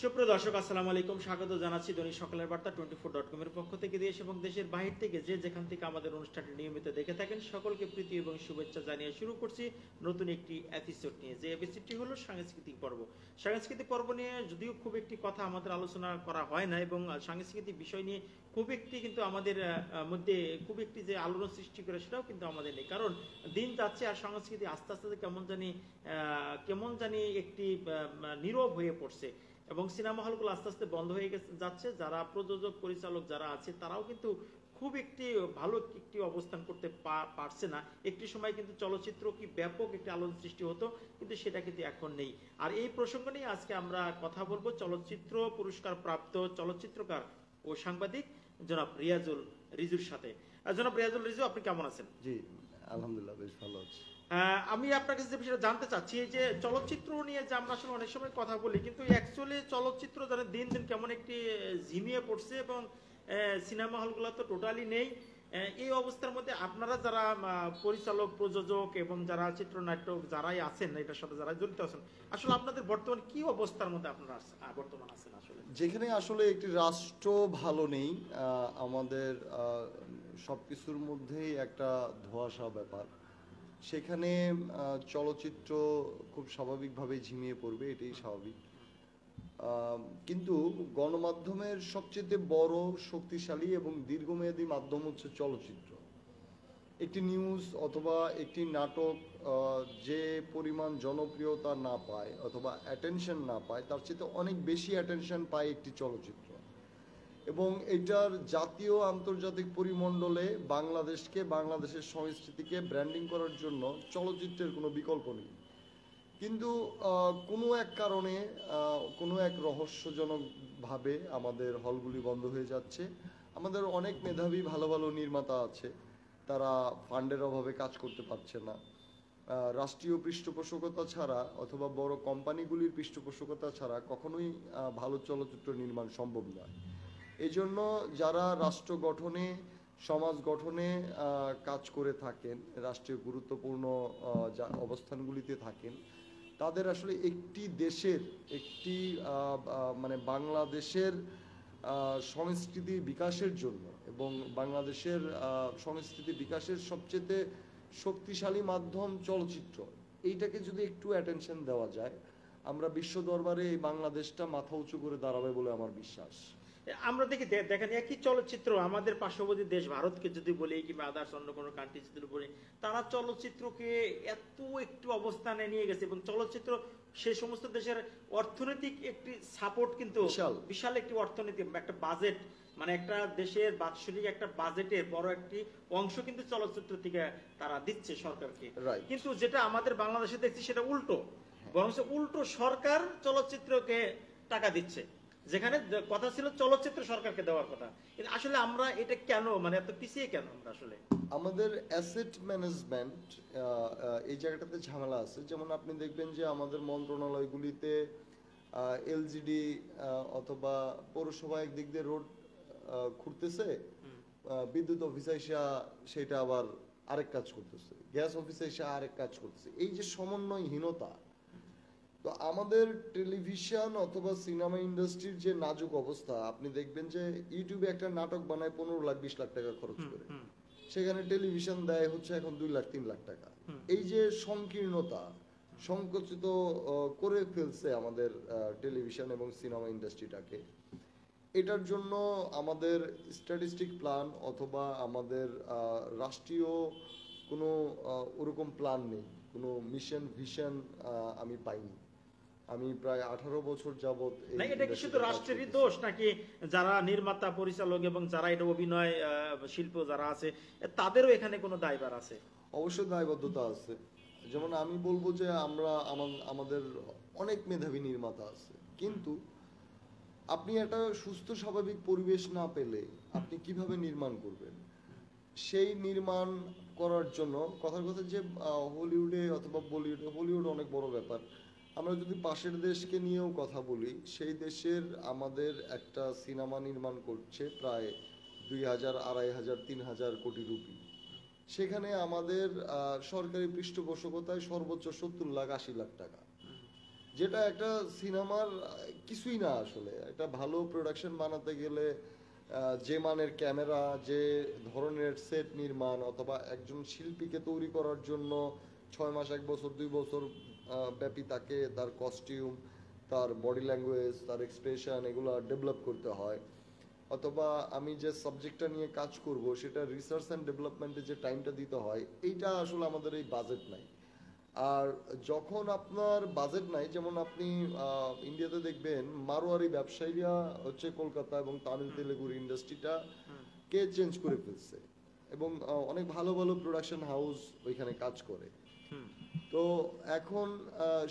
সুপ্রিয় দর্শক, আসসালামু আলাইকুম। স্বাগত জানাচ্ছি দৈনিক সকালের বার্তা 24.com এর পক্ষ থেকে। দেশ এবং দেশের বাহির থেকে যে যেখান থেকে আমাদের অনুষ্ঠানটি নিয়মিত দেখে থাকেন সকলকে প্রীতি এবং শুভেচ্ছা জানিয়ে শুরু করছি নতুন একটি এপিসোড নিয়ে। যে এপিসোডটি হলো সাংস্কৃতিক পর্ব। সাংস্কৃতিক পর্ব নিয়ে যদিও খুব একটি কথা আমাদের আলোচনা করা হয় না, এবং সাংস্কৃতিক বিষয় নিয়ে খুব একটি কিন্তু আমাদের মধ্যে খুব একটি যে আলোড়ন সৃষ্টি করে সেটাও কিন্তু আমাদের নেই। কারণ দিন যাচ্ছে আর সংস্কৃতি আস্তে আস্তে কেমন জানি একটি নীরব হয়ে পড়ছে, এবং সিনেমা হলগুলো আস্তে আস্তে বন্ধ হয়ে যাচ্ছে। যারা প্রযোজক পরিচালক যারা আছে তারাও কিন্তু খুব একটি ভালো একটি অবস্থান করতে পারছে না। একটি সময় কিন্তু চলচ্চিত্র কি ব্যাপক একটি আলোড়ন সৃষ্টি হতো, কিন্তু সেটা কিন্তু এখন নেই। আর এই প্রসঙ্গ নিয়ে আজকে আমরা কথা বলবো চলচ্চিত্র পুরস্কার প্রাপ্ত চলচ্চিত্রকার ও সাংবাদিক জনাব রিজুর সাথে। জনাব রিজু, আপনি কেমন আছেন? জি, আলহামদুলিল্লাহ বেশ ভালো আছি। আমি আপনার কাছে যে বিষয়টা জানতে চাচ্ছি, যে চলচ্চিত্র নিয়ে যে আমরা আসলে অনেক সময় কথা বলি, কিন্তু অ্যাকচুয়ালি চলচ্চিত্র যারা দিন দিন কেমন একটি ঝিমিয়ে পড়ছে, এবং সিনেমা হলগুলো তো টোটালি নেই। এই অবস্থার মধ্যে আপনারা যারা পরিচালক প্রযোজক এবং যারা চিত্রনাট্য যারাই আছেন এটার সাথে যারা জড়িত আছেন, আসলে আপনাদের বর্তমান কি অবস্থার মধ্যে আপনারা বর্তমান আছেন? আসলে যেখানে আসলে একটি রাষ্ট্র ভালো নেই, আমাদের সবকিছুর মধ্যেই একটা ধোঁয়াশা ব্যাপার, সেখানে চলচ্চিত্র খুব স্বাভাবিকভাবে ঝিমিয়ে পড়বে, এটাই স্বাভাবিক। কিন্তু গণমাধ্যমের সবচেয়ে বড়, শক্তিশালী এবং দীর্ঘমেয়াদী মাধ্যম হচ্ছে চলচ্চিত্র। একটি নিউজ অথবা একটি নাটক যে পরিমাণ জনপ্রিয়তা না পায় অথবা অ্যাটেনশন না পায়, তার চেয়ে অনেক বেশি অ্যাটেনশন পায় একটি চলচ্চিত্র। এবং এটার জাতীয় আন্তর্জাতিক পরিমণ্ডলে বাংলাদেশের সংস্কৃতিকে ব্র্যান্ডিং করার জন্য চলচ্চিত্রের কোনো বিকল্প নেই। কিন্তু কোনো এক কারণে, কোনো এক রহস্যজনকভাবে আমাদের হলগুলি বন্ধ হয়ে যাচ্ছে। আমাদের অনেক মেধাবী ভালো ভালো নির্মাতা আছে, তারা ফান্ডের অভাবে কাজ করতে পারছে না। রাষ্ট্রীয় পৃষ্ঠপোষকতা ছাড়া অথবা বড় কোম্পানিগুলির পৃষ্ঠপোষকতা ছাড়া কখনোই ভালো চলচ্চিত্র নির্মাণ সম্ভব নয়। এই জন্য যারা রাষ্ট্র গঠনে, সমাজ গঠনে কাজ করে থাকেন, রাষ্ট্রীয় গুরুত্বপূর্ণ অবস্থানগুলিতে থাকেন, তাদের আসলে একটি দেশের, একটি মানে বাংলাদেশের সংস্কৃতি বিকাশের জন্য এবং বাংলাদেশের সংস্কৃতি বিকাশের সবচেয়ে শক্তিশালী মাধ্যম চলচ্চিত্র, এইটাকে যদি একটু অ্যাটেনশন দেওয়া যায়, আমরা বিশ্ব দরবারে এই বাংলাদেশটা মাথা উঁচু করে দাঁড়াবে বলে আমার বিশ্বাস। আমরা দেখেন একই চলচ্চিত্র আমাদের পার্শ্ববর্তী দেশ ভারতকে যদি বলি, কিংবা আদার্স অন্য কোনো কান্ট্রি যদি বলি, তারা চলচ্চিত্রকে এত একটু অবস্থানে নিয়ে গেছে, এবং চলচ্চিত্র সে সমস্ত দেশের অর্থনৈতিক একটি সাপোর্ট কিন্তু বিশাল একটি অর্থনীতি, একটা বাজেট, মানে একটা দেশের বাৎসরিক একটা বাজেটের বড় একটি অংশ কিন্তু চলচ্চিত্র থেকে তারা দিচ্ছে সরকারকে। কিন্তু যেটা আমাদের বাংলাদেশে দেখছি সেটা উল্টো, বরং উল্টো সরকার চলচ্চিত্রকে টাকা দিচ্ছে, যেখানে কথা ছিল চলচ্চিত্র সরকারকে দেওয়ার কথা। কিন্তু আসলে আমরা এটা কেন, মানে এত পিছিয়ে কেন আমরা? আসলে আমাদের অ্যাসেট ম্যানেজমেন্ট এই জায়গাটাতে ঝামেলা আছে। যেমন আপনি দেখবেন যে আমাদের মন্ত্রণালয়গুলিতে এলজিডি অথবা পৌরসভা একদিক দিয়ে রোড খুঁড়তেছে, বিদ্যুৎ অফিসে এসে সেটা আবার আরেক কাজ করতেছে, গ্যাস অফিসে এসে আরেক কাজ করতেছে। এই যে সমন্বয়হীনতা, তো আমাদের টেলিভিশন অথবা সিনেমা ইন্ডাস্ট্রির যে নাজুক অবস্থা, আপনি দেখবেন যে ইউটিউবে একটা নাটক বানায় 15 লাখ 20 লাখ টাকা খরচ করে, সেখানে টেলিভিশন দেয় হচ্ছে এখন 2 লাখ 3 লাখ টাকা। এই যে সংকীর্ণতা, সংকুচিত করে ফেলছে আমাদের টেলিভিশন এবং সিনেমা ইন্ডাস্ট্রিটাকে। এটার জন্য আমাদের স্ট্যাটিস্টিক প্ল্যান অথবা আমাদের রাষ্ট্রীয় কোনো ওরকম প্ল্যান নেই, কোনো মিশন ভিশন আমি পাইনি। আমি প্রায় 18 বছর যাবত। এটা কি শুধু রাষ্ট্রেরই দোষ, নাকি যারা নির্মাতা পরিচালক এবং যারা এটা অভিনয় শিল্প যারা আছে তাদেরও এখানে কোনো দায়ভার আছে? অবশ্যই দায়বদ্ধতা আছে। যেমন আমি বলবো যে আমাদের অনেক মেধাবী নির্মাতা আছে, কিন্তু আপনি একটা সুস্থ স্বাভাবিক পরিবেশ না পেলে আপনি কিভাবে নির্মাণ করবেন? সেই নির্মাণ করার জন্য কথার কথা যে হলিউডে অথবা বলিউডে, হলিউড অনেক বড় ব্যাপার, আমরা যদি পাশের দেশকে নিয়েও কথা বলি, সেই দেশের আমাদের একটা সিনেমা নির্মাণ করছে প্রায় 2000, 2500, 3000 কোটি রুপি। সেখানে আমাদের সরকারি পৃষ্ঠপোষকতায় সর্বোচ্চ 70 লাখ 80 লাখ টাকা। যেটা একটা সিনেমার কিছুই না আসলে। একটা ভালো প্রোডাকশন বানাতে গেলে যে মানের ক্যামেরা, যে ধরনের সেট নির্মাণ, অথবা একজন শিল্পীকে তৈরি করার জন্য 6 মাস, 1 বছর, 2 বছর ব্যাপী তাকে তার কস্টিউম, তার বডি ল্যাঙ্গুয়েজ, তার এক্সপ্রেশন এগুলো ডেভেলপ করতে হয়। অথবা আমি যে সাবজেক্টটা নিয়ে কাজ করব সেটা রিসার্চ অ্যান্ড ডেভেলপমেন্টে যে টাইমটা দিতে হয়, এইটা আসলে আমাদের এই বাজেট নাই। আর যখন আপনার বাজেট নাই, যেমন আপনি ইন্ডিয়াতে দেখবেন মারোয়ারি ব্যবসায়ীরা হচ্ছে কলকাতা এবং তামিল তেলেগুর ইন্ডাস্ট্রিটা কে চেঞ্জ করে ফেলছে, এবং অনেক ভালো ভালো প্রোডাকশন হাউস ওইখানে কাজ করে। তো এখন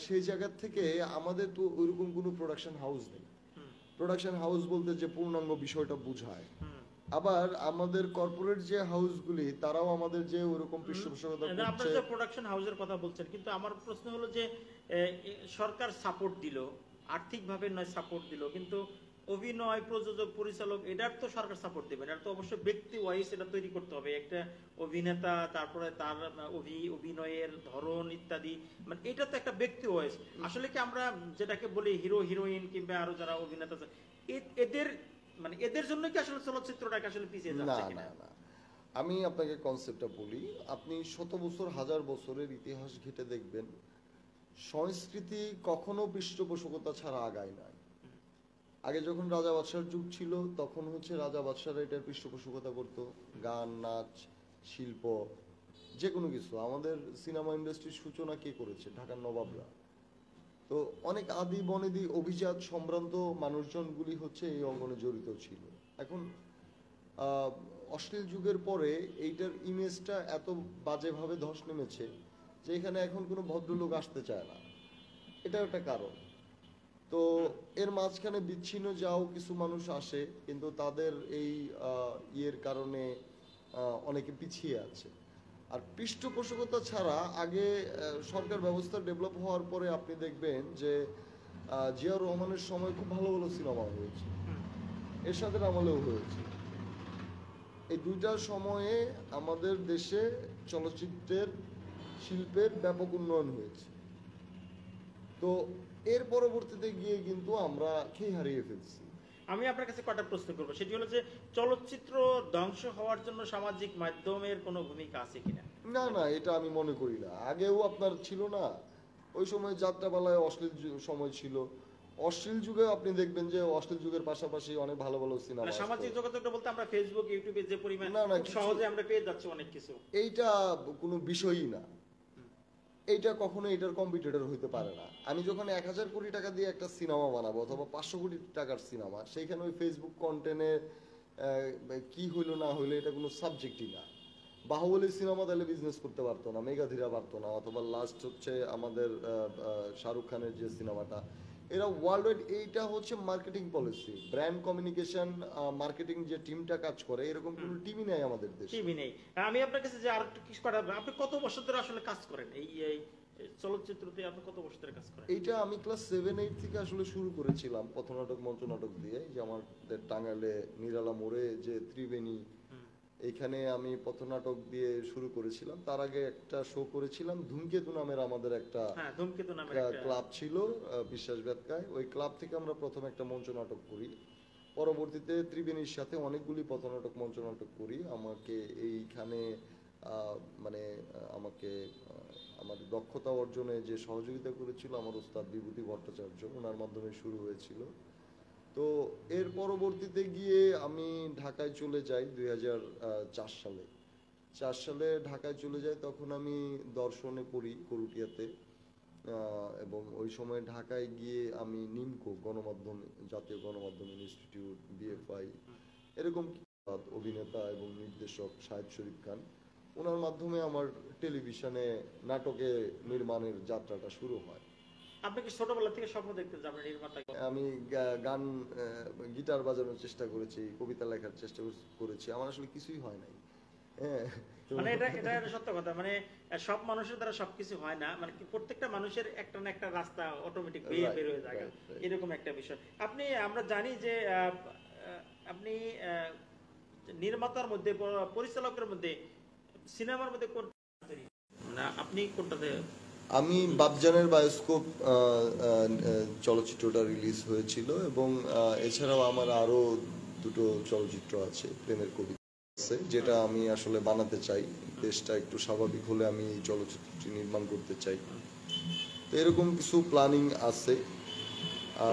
সেই জায়গা থেকে আমাদের তো ওইরকম কোনো প্রোডাকশন হাউস নেই। প্রোডাকশন হাউস বলতে যে পূর্ণাঙ্গ বিষয়টা বোঝায়। আবার আমাদের কর্পোরেট যে হাউসগুলি তারাও আমাদের যে ওরকম পৃষ্ঠপোষকতা করছে। আপনারা যে প্রোডাকশন হাউসের কথা বলছেন, কিন্তু আমার প্রশ্ন হলো যে সরকার সাপোর্ট দিল, আর্থিকভাবে নয় সাপোর্ট দিল, কিন্তু অভিনয়, প্রযোজক, পরিচালক এটার তো সরকার সাপোর্ট দেবে, এটা তো অবশ্যই ব্যক্তি ওয়াইজ এটা তৈরি করতে হবে। একটা অভিনেতা, তারপরে তার অভিনয়ের ধরন ইত্যাদি, মানে এটা তো একটা ব্যক্তি ওয়াইজ। আসলে কি আমরা যেটাকে বলি হিরো হিরোইন কিংবা আরো যারা অভিনেতা এদের মানে এদের জন্য কি আসলে চলচ্চিত্রটাকে আসলে পিছিয়ে যাচ্ছে না কিনা? না না, আমি আপনাকে কনসেপ্টটা বলি। আপনি শত বছর, হাজার বছরের ইতিহাস ঘেঁটে দেখবেন, সংস্কৃতি কখনো পৃষ্ঠপোষকতা ছাড়া আগায় নাই। আগে যখন রাজা বাদশার যুগ ছিল তখন হচ্ছে রাজা বাদশারা এটার পৃষ্ঠপোষকতা করতো, গান, নাচ, শিল্প, যে কোনো কিছু। আমাদের সিনেমা ইন্ডাস্ট্রির সূচনা কে করেছে? ঢাকার নবাবরা। তো অনেক আদি বনেদি অভিজাত সম্ভ্রান্ত মানুষজনগুলি হচ্ছে এই অঙ্গনে জড়িত ছিল। এখন আহ, অশ্লীল যুগের পরে এইটার ইমেজটা এত বাজেভাবে ধস নেমেছে যে এখানে এখন কোনো ভদ্রলোক আসতে চায় না। এটা একটা কারণ। তো এর মাঝখানে বিচ্ছিন্ন যাও কিছু মানুষ আসে, কিন্তু তাদের এই ইয়ের কারণে অনেকে পিছিয়ে আছে। আর পৃষ্ঠপোষকতা ছাড়া আগে সরকার ব্যবস্থা ডেভেলপ হওয়ার পরে আপনি দেখবেন যে জিয়াউর রহমানের সময় খুব ভালো ভালো সিনেমা হয়েছে, এরশাদের আমলেও হয়েছে। এই দুইটা সময়ে আমাদের দেশে চলচ্চিত্রের শিল্পের ব্যাপক উন্নয়ন হয়েছে। তো এর পরবর্তীতে গিয়ে কিন্তু আমরা খেই হারিয়ে ফেলছি। আমি আপনার কাছে কটা প্রশ্ন করবো, সেটি হলো যে চলচ্চিত্র ধ্বংস হওয়ার জন্য সামাজিক মাধ্যমের কোনো ভূমিকা আছে কিনা? না না, এটা আমি মনে করি না। আগেও আপনার ছিল না, ওই সময় যাত্রাপালায় অশ্লীল সময় ছিল। অশ্লীল যুগে আপনি দেখবেন যে অশ্লীল যুগের পাশাপাশি অনেক ভালো ভালো সিনেমা। সামাজিক যোগাযোগটা বলতে আমরা ফেসবুক, ইউটিউবে যে পরিমাণ খুব সহজে আমরা পেয়ে যাচ্ছি অনেক কিছু, এইটা কোনো বিষয়ই না। এইটা কখনো এটার কম্পিটিটর হইতে পারে না। আমি যখন 1000 কোটি টাকা দিয়ে একটা সিনেমা বানাবো অথবা 500 কোটি টাকার সিনেমা, সেইখানে ওই ফেসবুক কন্টেন্টে কি হইলো না হইলো এটা কোনো সাবজেক্টই না। বাহুবলী সিনেমা তাহলে বিজনেস করতে পারতো না, মেগাধীরা পারতো না, অথবা লাস্ট হচ্ছে আমাদের শাহরুখ খানের যে সিনেমাটা, এরা ওয়ার্ল্ড ওয়াইড। এইটা হচ্ছে marketing policy, brand communication, marketing যে টিমটা কাজ করে, এরকম কোনো টিমই নাই আমাদের দেশে। টিভি নেই। আমি আপনার কাছে যে আরেকটু কিছু কথা, আপনি কত বছর ধরে আসলে কাজ করেন এই এই চলচ্চিত্রতে? আপনি কত বছর ধরে কাজ করেন? এইটা আমি ক্লাস 7-8 থেকে আসলে শুরু করেছিলাম পথনাটক, মঞ্চনাটক দিয়ে। যে আমাদের টাঙ্গাইলে নিরালা মোড়ে যে ত্রিবেণী, এইখানে আমি পথনাটক দিয়ে শুরু করেছিলাম। তার আগে একটা শো করেছিলাম ধূমকেতু নামের, আমাদের একটা ক্লাব ছিল বিশ্বাস বেদকায়। ওই ক্লাব থেকে আমরা প্রথম একটা মঞ্চ নাটক করি। পরবর্তীতে ত্রিবেণীর সাথে অনেকগুলি পথনাটক, মঞ্চ নাটক করি। আমাকে এইখানে মানে আমাকে আমার দক্ষতা অর্জনে যে সহযোগিতা করেছিল আমার ওস্তাদ বিভূতি ভট্টাচার্য, ওনার মাধ্যমে শুরু হয়েছিল। তো এর পরবর্তীতে গিয়ে আমি ঢাকায় চলে যাই 2004 সালে। 4 সালে ঢাকায় চলে যাই, তখন আমি দর্শনে পড়ি করুটিয়াতে। এবং ওই সময় ঢাকায় গিয়ে আমি নিমকো গণমাধ্যম, জাতীয় গণমাধ্যম ইনস্টিটিউট, বিএফআই, এরকম অভিনেতা এবং নির্দেশক শাহেদ শরীফ খান, ওনার মাধ্যমে আমার টেলিভিশনে নাটকে নির্মাণের যাত্রাটা শুরু হয়। আপনি কি ছোটবেলা থেকে স্বপ্ন দেখতে যাবেন নির্মাতা? আমি গান, গিটার বাজানোর চেষ্টা করেছি, কবিতা লেখার চেষ্টা করেছি, আমার আসলে কিছুই হয় নাই। মানে এটা এটা সত্য কথা, মানে সব মানুষের দ্বারা সবকিছু হয় না, মানে প্রত্যেকটা মানুষের একটা না একটা রাস্তা অটোমেটিক বের হয়ে যায়, এরকম একটা বিষয়। আপনি, আমরা জানি যে আপনি নির্মাতার মধ্যে, পরিচালকের মধ্যে, সিনেমার মধ্যে কোন না আপনি কোনটাতে আমি বাবজানের বায়োস্কোপ চলচ্চিত্রটা রিলিজ হয়েছিল, এবং এছাড়াও আমার আরো দুটো চলচ্চিত্র আছে, প্রেমের কবিতা আছে, যেটা আমি আসলে বানাতে চাই। দেশটা একটু স্বাভাবিক হলে আমি এই চলচ্চিত্রটি নির্মাণ করতে চাই। তো এরকম কিছু প্ল্যানিং আছে।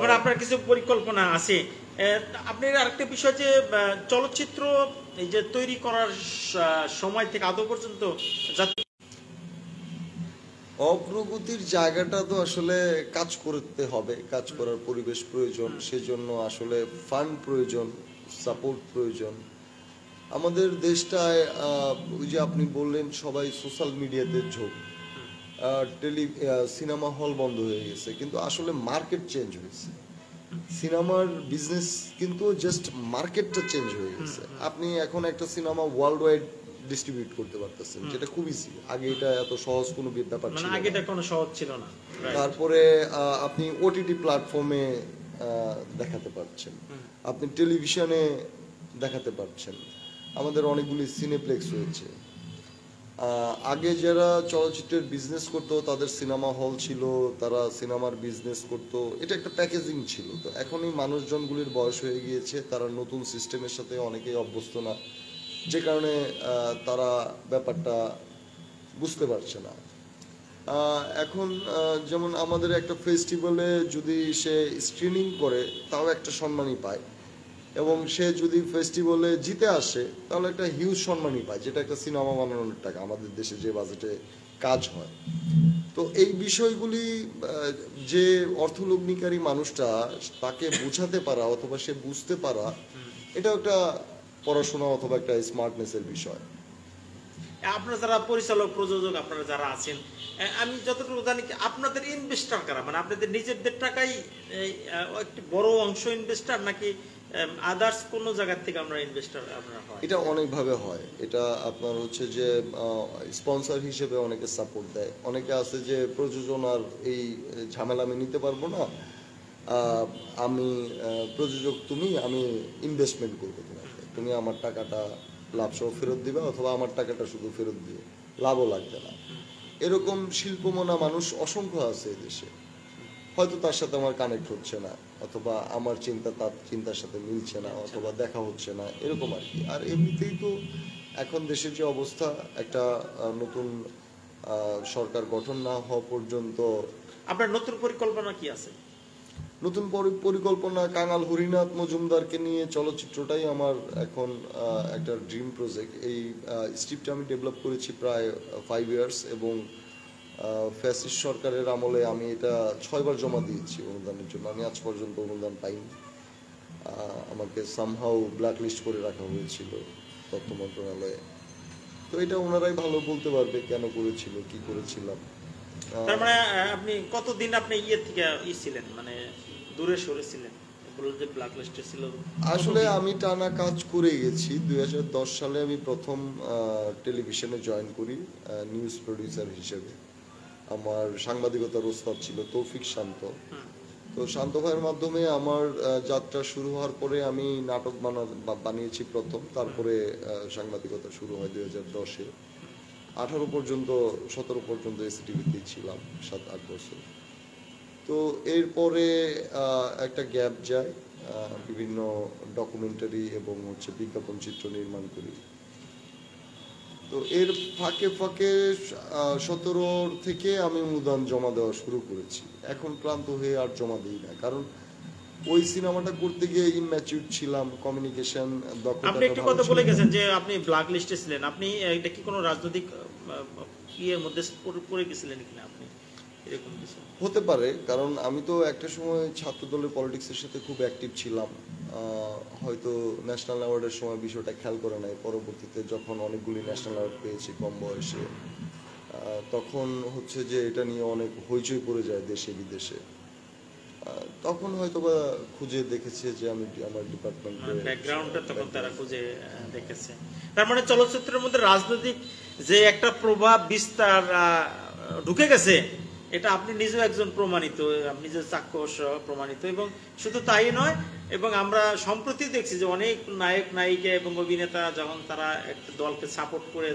মানে আপনার কিছু পরিকল্পনা আছে। আপনি আরেকটা বিষয় যে চলচ্চিত্র এই যে তৈরি করার সময় থেকে আদৌ পর্যন্ত অগ্রগতির জায়গাটা তো আসলে কাজ করতে হবে, কাজ করার পরিবেশ প্রয়োজন, সেজন্য আসলে ফান্ড প্রয়োজন, সাপোর্ট প্রয়োজন। আমাদের দেশটায় ওই যে আপনি বললেন সবাই সোশ্যাল মিডিয়াতে ঝোঁক, সিনেমা হল বন্ধ হয়ে গেছে, কিন্তু আসলে মার্কেট চেঞ্জ হয়েছে। সিনেমার বিজনেস কিন্তু জাস্ট মার্কেটটা চেঞ্জ হয়ে গেছে। আপনি এখন একটা সিনেমা ওয়ার্ল্ড ওয়াইড ডিস্ট্রিবিউট করতে পারতেছেন, যেটা খুব ইজি। আগে এটা এত সহজ কোনো ব্যাপার ছিল না, আগে এটা কোনো সহজ ছিল না। তারপরে আপনি ওটিটি প্ল্যাটফর্মে দেখাতে পারছেন, আপনি টেলিভিশনে দেখাতে পারছেন, আমাদের অনেকগুলি সিনেপ্লেক্স হয়েছে। আগে যারা চলচ্চিত্রের বিজনেস করতো তাদের সিনেমা হল ছিল, তারা সিনেমার বিজনেস করতো, এটা একটা প্যাকেজিং ছিল। তো এখন এই মানুষজনগুলির বয়স হয়ে গিয়েছে, তারা নতুন সিস্টেমের সাথে অনেকেই অভ্যস্ত না, যে কারণে তারা ব্যাপারটা বুঝতে পারছে না। এখন যেমন আমাদের একটা ফেস্টিভ্যালে যদি সে স্ক্রিনিং করে তাও একটা সম্মানই পায়, এবং সে যদি ফেস্টিভ্যালে জিতে আসে তাহলে একটা হিউজ সম্মানই পায়, যেটা একটা সিনেমা বানানোর টাকা আমাদের দেশে যে বাজেটে কাজ হয়। তো এই বিষয়গুলি যে অর্থলগ্নিকারী মানুষটা তাকে বোঝাতে পারা অথবা সে বুঝতে পারা, এটা একটা পড়াশোনা অথবা একটা স্মার্টনেসের বিষয়। আপনারা যারা পরিচালক প্রযোজক আপনারা যারা আছেন, আমি যতটুকু জানি আপনাদের ইনভেস্টার কারা, মানে আপনাদের নিজেদের টাকাই একটি বড় অংশ ইনভেস্টার, নাকি আদার্স কোন জায়গা থেকে আমরা ইনভেস্টার আপনারা হয়? এটা অনেকভাবে হয়। এটা আপনার হচ্ছে যে স্পন্সর হিসেবে অনেকে সাপোর্ট দেয়, অনেকে আছে যে প্রযোজনার এই ঝামেলা আমি নিতে পারবো না, আমি প্রযোজক তুমি, আমি ইনভেস্টমেন্ট করবো তোমাকে, তুমি আমার টাকাটা লাভ সহ ফেরত দিবে, অথবা আমার টাকাটা শুধু ফেরত দিবে, লাভও লাগবে না। এরকম শিল্পমনা মানুষ অসংখ্য আছে এদেশে। হয়তো তার সাথে আমার কানেক্ট হচ্ছে না, অথবা আমার চিন্তা তার চিন্তার সাথে মিলছে না, অথবা দেখা হচ্ছে না, এরকম আর কি। আর এমনিতেই তো এখন দেশের যে অবস্থা, একটা নতুন সরকার গঠন না হওয়া পর্যন্ত। আপনার নতুন পরিকল্পনা কি আছে? নতুন পরিকল্পনা, কাঙাল হরিনাথ মজুমদারকে নিয়ে চলচ্চিত্রটাই আমার এখন একটা ড্রিম প্রজেক্ট। এই স্ক্রিপ্টটা আমি ডেভেলপ করেছি প্রায় 5 ইয়ার্স, এবং ফ্যাসিস্ট সরকারের আমলে আমি এটা 6 বার জমা দিয়েছি অনুদানের জন্য। আমি আজ পর্যন্ত অনুদান পাইনি। আমাকে সামহাউ ব্ল্যাকলিস্ট করে রাখা হয়েছিল তথ্য মন্ত্রণালয়ে। তো এটা ওনারাই ভালো বলতে পারবে কেন করেছিল, কি করেছিলাম। তার মানে আপনি কতদিন আপনি ইয়ে থেকে ছিলেন, মানে দূরে সরে ছিলেন, যে ব্ল্যাকলিস্টে ছিল? আসলে আমি টানা কাজ করে গেছি। 2010 সালে আমি প্রথম টেলিভিশনে জয়েন করি নিউজ প্রডিউসার হিসেবে। আমার সাংবাদিকতার ওস্তাদ ছিল তৌফিক শান্ত। তো শান্ত ভাইয়ের মাধ্যমে আমার যাত্রা শুরু হওয়ার পরে আমি নাটক বানিয়েছি প্রথম, তারপরে সাংবাদিকতা শুরু হয় 2010-এ। 18 পর্যন্ত 17 পর্যন্ত এসিটিভিতে ছিলাম, 7-8 বছর। তো এরপরে একটা গ্যাপ যায়, বিভিন্ন ডকুমেন্টারি এবং হচ্ছে বিজ্ঞাপন চিত্র নির্মাণ করি। তো এর ফাঁকে ফাঁকে 17 থেকে আমি অনুদান জমা দেওয়া শুরু করেছি। এখন ক্লান্ত হয়ে আর জমা দিই না, কারণ ওই সিনেমাটা করতে গিয়ে ইম্যাচিউর ছিলাম, কমিউনিকেশন দক্ষতা। আপনি একটু কথা বলে গেছেন যে আপনি ব্ল্যাক লিস্টে ছিলেন, আপনি এটা কি কোনো রাজনৈতিক ইয়ের মধ্যে পড়ে গেছিলেন কিনা আপনি, এরকম কিছু? হতে পারে, কারণ আমি তো একটা সময় ছাত্র দলের পলিটিক্সের সাথে খুব অ্যাক্টিভ ছিলাম। হয়তো ন্যাশনাল অ্যাওয়ার্ডের সময় বিষয়টা খেয়াল করে নাই, পরবর্তীতে যখন অনেকগুলি ন্যাশনাল অ্যাওয়ার্ড পেয়েছি কম বয়সে, তখন হচ্ছে যে এটা নিয়ে অনেক হইচই পড়ে যায় দেশে বিদেশে। তখন হয়তো বা খুঁজে দেখেছে যে আমি আমার ডিপার্টমেন্টে ব্যাকগ্রাউন্ডটা তখন তারা খুঁজে দেখেছে। তার মানে চলচ্চিত্রের মধ্যে রাজনৈতিক যে একটা প্রভাব বিস্তার ঢুকে গেছে, এটা আপনি নিজেও একজন প্রমাণিত, আপনি নিজের চাক্ষুষ প্রমাণিত। এবং শুধু তাই নয়, এবং আমরা সম্প্রতি দেখছি যে অনেক নায়ক নায়িকা এবং অভিনেতা যখন তারা একটা দলকে সাপোর্ট করে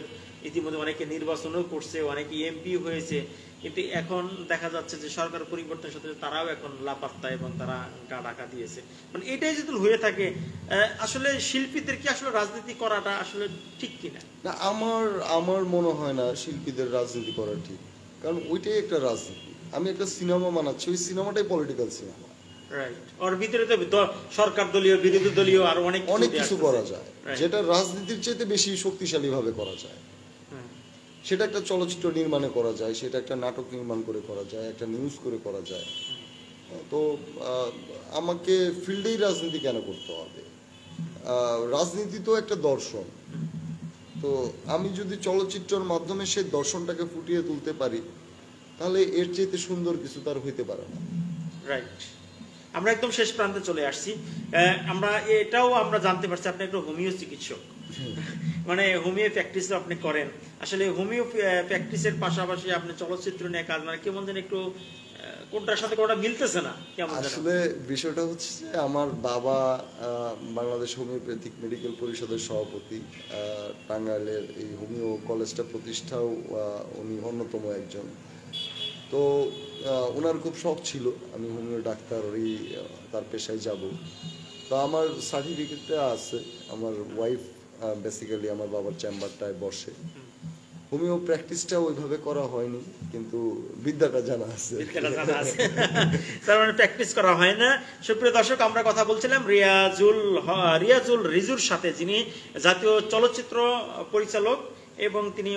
ইতিমধ্যে অনেকে নির্বাচনও করছে, অনেকে এমপি হয়েছে, কিন্তু এখন দেখা যাচ্ছে যে সরকার পরিবর্তনের সাথে তারাও এখন লাপাত্তা এবং তারা গা ঢাকা দিয়েছে। মানে এটাই যদি হয়ে থাকে আসলে শিল্পীদের কি আসলে রাজনীতি করাটা আসলে ঠিক কিনা? না, আমার আমার মনে হয় না শিল্পীদের রাজনীতি করা ঠিক, কারণ ওইটাই একটা রাজনীতি। আমি একটা সিনেমা বানাচ্ছি, ওই সিনেমাটাই পলিটিক্যাল সিনেমা। রাইট, ওর ভিতরে তো সরকার দলীয় বিরোধী দলীয় আর অনেক কিছু করা যায়, যেটা রাজনীতির চাইতে বেশি শক্তিশালী ভাবে করা যায়। সেটা একটা চলচ্চিত্র নির্মাণে করা যায়, সেটা একটা নাটক নির্মাণ করে করা যায়, একটা নিউজ করে করা যায়। তো আমাকে ফিল্ডেই রাজনীতি কেন করতে হবে? রাজনীতি তো একটা দর্শন। তো আমি যদি চলচ্চিত্রের মাধ্যমে সেই দর্শনটাকে ফুটিয়ে তুলতে পারি, তাহলে এর চাইতে সুন্দর কিছু তার হইতে পারে না। রাইট, আমরা একদম শেষ প্রান্তে চলে আসছি। আমরা আমরা জানতে পারছি আপনি একটা হোমিও চিকিৎসক, মানে হোমিও প্র্যাকটিস আপনি করেন। আসলে হোমিও প্র্যাকটিসের পাশাপাশি আপনি চলচ্চিত্র নিয়ে কাজ, মানে কেমন যেন একটু কোনটার সাথে কোনটা মিলতেছে না কেমন? আসলে বিষয়টা হচ্ছে যে আমার বাবা বাংলাদেশ হোমিওপ্যাথিক মেডিকেল পরিষদের সভাপতি, টাঙ্গাইলের এই হোমিও কলেজটা প্রতিষ্ঠাও উনি অন্যতম একজন। তো ওনার খুব শখ ছিল আমি হোমিও ডাক্তার তার পেশায় যাব। তো আমার সার্টিফিকেটটা আছে, আমার ওয়াইফ বেসিক্যালি আমার বাবার চেম্বারটায় বসে। হোমিও প্র্যাকটিসটা ওইভাবে করা হয়নি, কিন্তু বিদ্যাটা জানা আছে। তার মানে প্র্যাকটিস করা হয় না। সুপ্রিয় দর্শক, আমরা কথা বলছিলাম রিয়াজুল রিজুর সাথে, যিনি জাতীয় চলচ্চিত্র পরিচালক এবং তিনি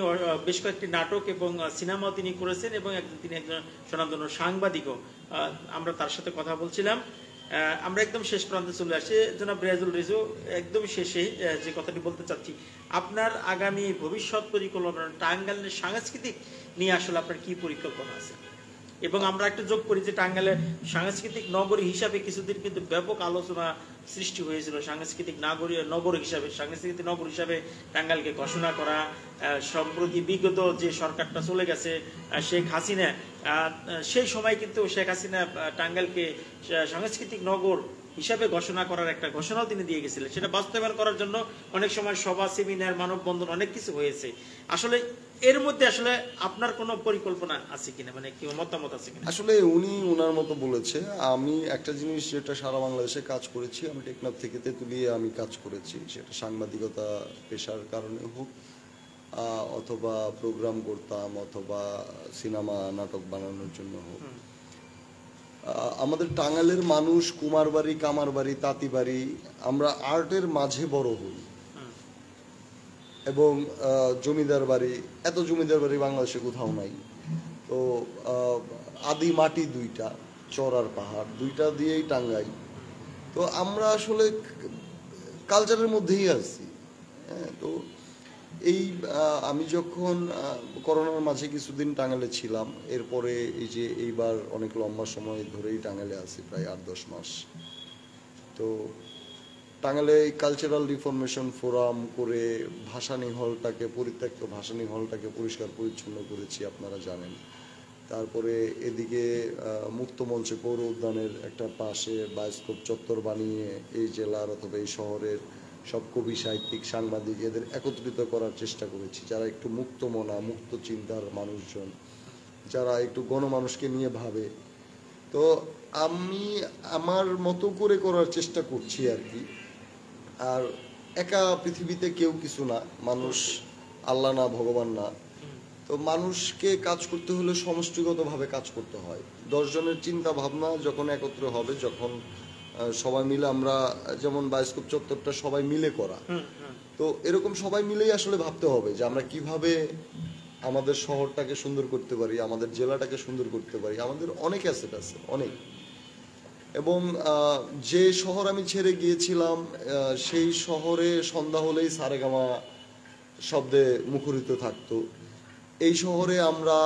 বেশ কয়েকটি নাটক এবং সিনেমাও তিনি করেছেন এবং তিনি একজন স্বনামধন্য সাংবাদিকও। আমরা তার সাথে কথা বলছিলাম। আমরা একদম শেষ প্রান্তে চলে আসি। জনাব রিয়াজুল রিজু, একদম শেষে যে কথাটি বলতে চাচ্ছি, আপনার আগামী ভবিষ্যৎ পরিকল্পনা টাঙ্গাইলের সাংস্কৃতিক নিয়ে আসলে আপনার কি পরিকল্পনা আছে? এবং আমরা একটা যোগ করি যে টাঙ্গাইলের সাংস্কৃতিক নগরী হিসাবে কিছুদিন কিন্তু ব্যাপক আলোচনা সৃষ্টি হয়েছিল। সাংস্কৃতিক নগর হিসাবে টাঙ্গাইলকে ঘোষণা করা, সম্প্রতি বিগত যে সরকারটা চলে গেছে শেখ হাসিনা, সেই সময় কিন্তু শেখ হাসিনা টাঙ্গাইলকে সাংস্কৃতিক নগর হিসাবে ঘোষণা করার একটা ঘোষণাও তিনি দিয়ে গেছিলেন। সেটা বাস্তবায়ন করার জন্য অনেক সময় সভা, সেমিনার, মানববন্ধন অনেক কিছু হয়েছে। আসলে এর মধ্যে আসলে আপনার কোনো পরিকল্পনা আছে কিনা, মানে কি মতামত আছে কিনা? আসলে উনি ওনার মতো বলেছে। আমি একটা জিনিস যেটা সারা বাংলাদেশে কাজ করেছি, আমি টেকনাফ থেকে তেতুলিয়ে আমি কাজ করেছি, সেটা সাংবাদিকতা পেশার কারণে হোক, অথবা প্রোগ্রাম করতাম, অথবা সিনেমা নাটক বানানোর জন্য হোক। আমাদের টাঙ্গাইলের মানুষ কুমারবাড়ি, কামারবাড়ি, তাঁতিবাড়ি, আমরা আর্টের মাঝে বড় হই। এবং জমিদার বাড়ি, এত জমিদার বাড়ি বাংলাদেশে কোথাও নাই। তো আদি মাটি দুইটা, চর আর পাহাড় দুইটা দিয়েই টাঙ্গাই। তো আমরা আসলে কালচারের মধ্যেই আছি। তো এই আমি যখন করোনার মাঝে কিছুদিন টাঙ্গাইলে ছিলাম, এরপরে এই যে এইবার অনেক লম্বা সময় ধরেই টাঙ্গাইলে আছি, প্রায় 8-10 মাস। তো টাঙ্গাইলে কালচারাল রিফরমেশন ফোরাম করে পরিত্যক্ত ভাসানী হলটাকে পরিষ্কার পরিচ্ছন্ন করেছি, আপনারা জানেন। তারপরে এদিকে মুক্তমঞ্চে পৌর উদ্যানের একটা পাশে বায়োস্কোপ চত্বর বানিয়ে এই জেলার অথবা এই শহরের সব কবি, সাহিত্যিক, সাংবাদিক এদের একত্রিত করার চেষ্টা করেছি, যারা একটু মুক্ত মনা, মুক্ত চিন্তার মানুষজন, যারা একটু গণমানুষকে নিয়ে ভাবে। তো আমি আমার মতো করে করার চেষ্টা করছি আর কি। আর একা পৃথিবীতে কেউ কিছু না, মানুষ আল্লাহ না, ভগবান না। তো মানুষকে কাজ করতে হলে সমষ্টিগতভাবে কাজ করতে হয়। 10 জনের চিন্তা ভাবনা যখন একত্র হবে, যখন সবাই মিলে, আমরা যেমন বায়োস্কোপ চত্বরটা সবাই মিলে করা, তো এরকম সবাই মিলেই আসলে ভাবতে হবে যে আমরা কিভাবে আমাদের শহরটাকে সুন্দর করতে পারি, আমাদের জেলাটাকে সুন্দর করতে পারি। আমাদের অনেক অ্যাসেট আছে, অনেক। এবং যে শহর আমি ছেড়ে গিয়েছিলাম, সেই শহরে সন্ধ্যা হলেই সারেগামা শব্দে মুখরিত থাকতো। এই শহরে আমরা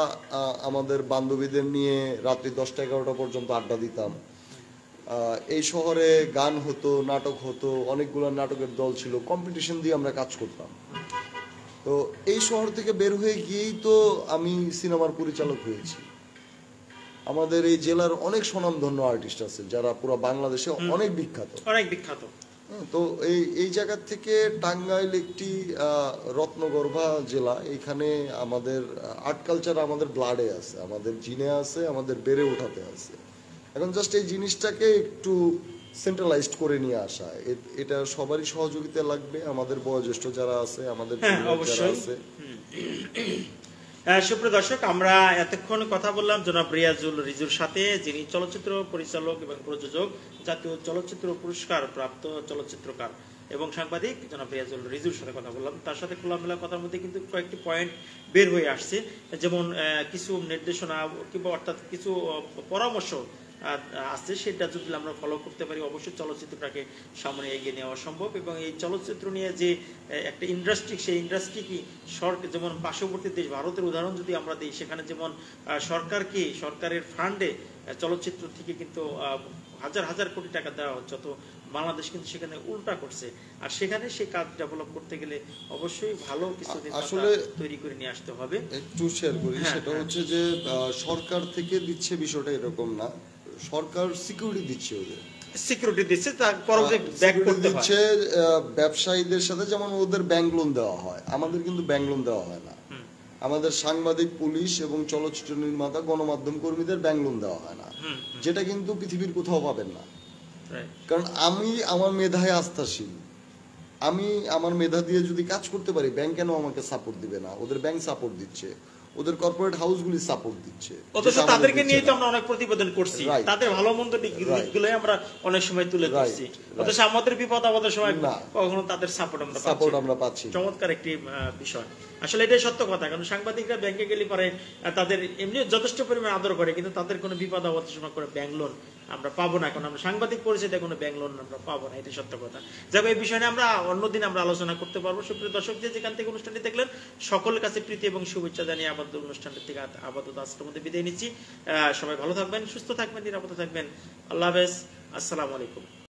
আমাদের বান্ধবীদের নিয়ে রাত্রি 10টা-11টা পর্যন্ত আড্ডা দিতাম। এই শহরে গান হতো, নাটক হতো, অনেকগুলো নাটকের দল ছিল, কম্পিটিশন দিয়ে আমরা কাজ করতাম। তো এই শহর থেকে বের হয়ে গিয়েই তো আমি সিনেমার পরিচালক হয়েছি। আমাদের এই জেলার অনেক স্বনামধন্য আর্টিস্ট আছে যারা পুরো বাংলাদেশে অনেক বিখ্যাত। হ্যাঁ, তো এই জায়গা থেকে টাঙ্গাইল একটি রত্নগর্ভা জেলা। এখানে আমাদের আর্ট কালচার আমাদের ব্লাডে আছে, আমাদের জিনে আছে, আমাদের বেড়ে ওঠাতে আছে। এখন জাস্ট এই জিনিসটাকে একটু সেন্ট্রালাইজড করে নিয়ে আসা, এটা সবারই সহযোগিতা লাগবে, আমাদের বয়োজ্যেষ্ঠ যারা আছে, আমাদের যারা আছে। সুপ্রিয় দর্শক, আমরা এতক্ষণ কথা বললাম জনাব রিয়াজুল রিজুর সাথে, যিনি চলচ্চিত্র পরিচালক এবং প্রযোজক, জাতীয় চলচ্চিত্র পুরস্কার প্রাপ্ত চলচ্চিত্রকার এবং সাংবাদিক জনাব রিয়াজুল রিজুর সাথে কথা বললাম। তার সাথে খোলামেলা কথার মধ্যে কিন্তু কয়েকটি পয়েন্ট বের হয়ে আসছে, যেমন কিছু নির্দেশনা কিংবা অর্থাৎ কিছু পরামর্শ আছে, সেটা যদি আমরা ফলো করতে পারি অবশ্যই চলচ্চিত্রটাকে সামনে এগিয়ে নেওয়া সম্ভব। এবং এই চলচ্চিত্র নিয়ে যে একটা ইন্ডাস্ট্রি, সেই ইন্ডাস্ট্রি কি সরকার, যেমন পার্শ্ববর্তী দেশ ভারতের উদাহরণ যদি আমরা দিই, সেখানে যেমন সরকারের ফান্ডে চলচ্চিত্র থেকে কিন্তু হাজার হাজার কোটি টাকা দেওয়া হচ্ছে, তো বাংলাদেশ কিন্তু সেখানে উল্টা করছে। আর সেখানে সেই কাজ ডেভেলপ করতে গেলে অবশ্যই ভালো কিছু আসলে তৈরি করে নিয়ে আসতে হবে। একটু শেয়ার করি, সেটা হচ্ছে যে সরকার থেকে দিচ্ছে বিষয়টা এরকম না, সরকার সিকিউরিটি দিচ্ছে, ওদের সিকিউরিটি দিচ্ছে, তারপরও যে ব্যাক করতে দিচ্ছে ব্যবসায়ীদের সাথে, যেমন ওদের ব্যাংক লোন দেওয়া হয়, আমাদের কিন্তু ব্যাংক লোন দেওয়া হয় না। আমাদের সাংবাদিক, পুলিশ এবং চলচ্চিত্র নির্মাতা, গণমাধ্যম কর্মীদের ব্যাংক লোন দেওয়া হয় না, যেটা কিন্তু পৃথিবীর কোথাও পাবেন না। কারণ আমি আমার মেধায় আস্থাশীল, আমি আমার মেধা দিয়ে যদি কাজ করতে পারি, ব্যাংক কেন আমাকে সাপোর্ট দিবে না? ওদের ব্যাংক সাপোর্ট দিচ্ছে, ওদের কর্পোরেট হাউসগুলি সাপোর্ট দিচ্ছে। অথচ তাদেরকে নিয়ে তো আমরা অনেক প্রতিবেদন করছি, তাদের ভালো মন্দ দিকগুলো আমরা অনেক সময় তুলে ধরছি, অথচ আমাদের বিপদ আপদের সময় কখনো তাদের সাপোর্ট আমরা পাচ্ছি। চমৎকার একটি বিষয়, আসলে এটাই সত্য কথা। কারণ সাংবাদিকরা ব্যাংকে গেলে পরে তাদের এমনি যথেষ্ট পরিমাণ আদর করে, কিন্তু তাদের কোনো বিপদ আপদের সময় করে ব্যাংক লোন আমরা পাবো না, কারণ আমরা সাংবাদিক পরিচয় কোনো ব্যাংক লোন আমরা পাবো না, এটাই সত্য কথা। যাবে এই বিষয় নিয়ে আমরা অন্যদিন আমরা আলোচনা করতে পারবো। সুপ্রিয় দর্শক, যেখান থেকে অনুষ্ঠানটি দেখলেন, সকলের কাছে প্রীতি এবং শুভেচ্ছা জানিয়ে আপাতত অনুষ্ঠানটি থেকে আপাতত আজকের মধ্যে বিদায় নিচ্ছি। সবাই ভালো থাকবেন, সুস্থ থাকবেন, নিরাপদে থাকবেন। আল্লাহ হাফেজ, আসসালামু আলাইকুম।